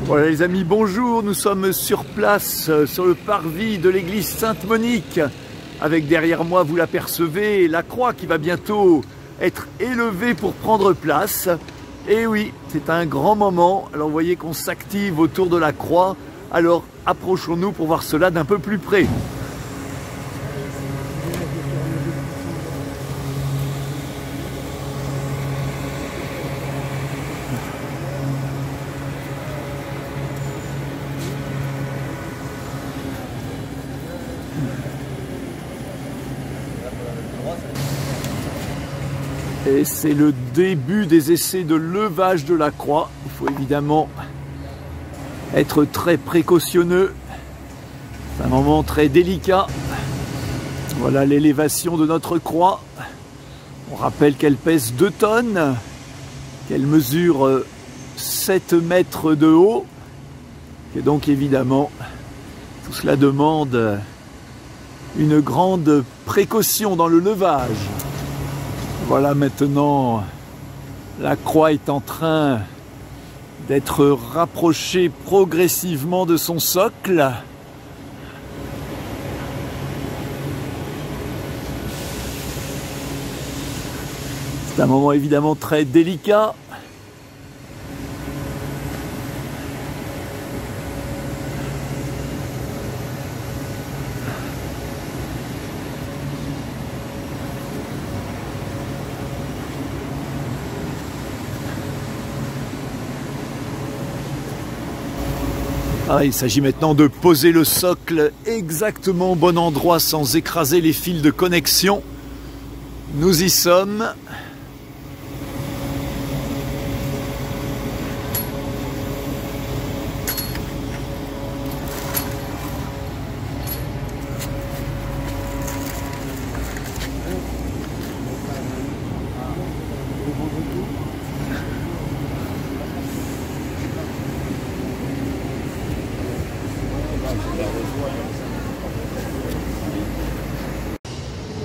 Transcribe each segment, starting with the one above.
Voilà les amis, bonjour, nous sommes sur place, sur le parvis de l'église Sainte-Monique, avec derrière moi, vous l'apercevez, la croix qui va bientôt être élevée pour prendre place. Et oui, c'est un grand moment, alors vous voyez qu'on s'active autour de la croix, alors approchons-nous pour voir cela d'un peu plus près. Et c'est le début des essais de levage de la croix. Il faut évidemment être très précautionneux. C'est un moment très délicat. Voilà l'élévation de notre croix. On rappelle qu'elle pèse 2 tonnes, qu'elle mesure 7 mètres de haut. Et donc évidemment, tout cela demande une grande précaution dans le levage. Voilà maintenant, la croix est en train d'être rapprochée progressivement de son socle. C'est un moment évidemment très délicat. Il s'agit maintenant de poser le socle exactement au bon endroit sans écraser les fils de connexion. Nous y sommes.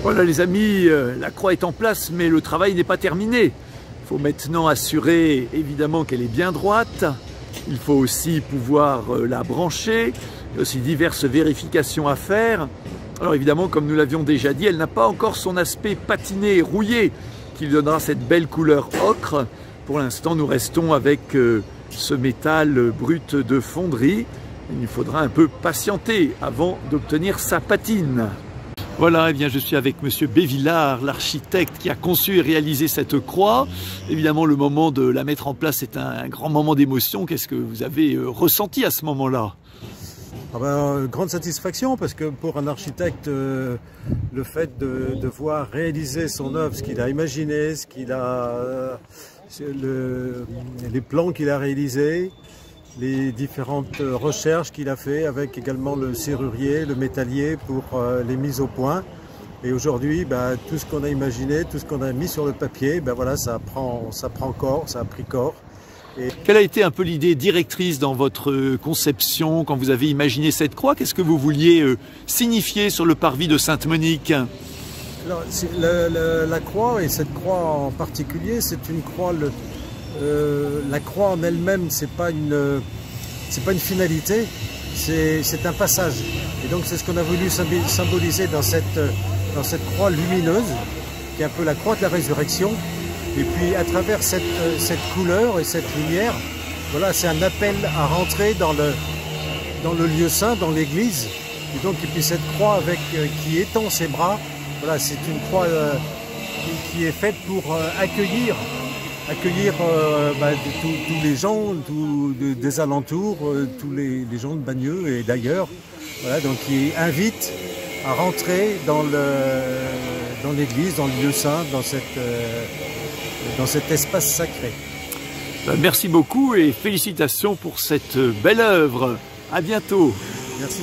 Voilà les amis, la croix est en place, mais le travail n'est pas terminé. Il faut maintenant assurer évidemment qu'elle est bien droite. Il faut aussi pouvoir la brancher. Il y a aussi diverses vérifications à faire. Alors évidemment, comme nous l'avions déjà dit, elle n'a pas encore son aspect patiné et rouillé qui lui donnera cette belle couleur ocre. Pour l'instant, nous restons avec ce métal brut de fonderie. Il faudra un peu patienter avant d'obtenir sa patine. Voilà, eh bien, je suis avec Monsieur Bévillard, l'architecte qui a conçu et réalisé cette croix. Évidemment, le moment de la mettre en place est un grand moment d'émotion. Qu'est-ce que vous avez ressenti à ce moment-là? Grande satisfaction, parce que pour un architecte, le fait de voir réaliser son œuvre, ce qu'il a imaginé, ce qu'il a, les plans qu'il a réalisés, les différentes recherches qu'il a fait avec également le serrurier, le métallier pour les mises au point. Et aujourd'hui, tout ce qu'on a imaginé, tout ce qu'on a mis sur le papier, voilà, ça prend corps, ça a pris corps. Quelle a été un peu l'idée directrice dans votre conception quand vous avez imaginé cette croix? Qu'est-ce que vous vouliez signifier sur le parvis de Sainte-Monique? Alors, la croix, et cette croix en particulier, c'est une croix... la croix en elle-même, c'est pas une finalité, c'est un passage. Et donc c'est ce qu'on a voulu symboliser dans cette croix lumineuse, qui est un peu la croix de la résurrection. Et puis à travers cette couleur et cette lumière, voilà, c'est un appel à rentrer dans le lieu saint, dans l'église. Et puis cette croix qui étend ses bras, voilà, c'est une croix qui est faite pour accueillir tous les gens des alentours, tous les gens de Bagneux et d'ailleurs, voilà, donc qui invite à rentrer dans l'église, dans le lieu saint, dans cet espace sacré. Merci beaucoup et félicitations pour cette belle œuvre. À bientôt. Merci.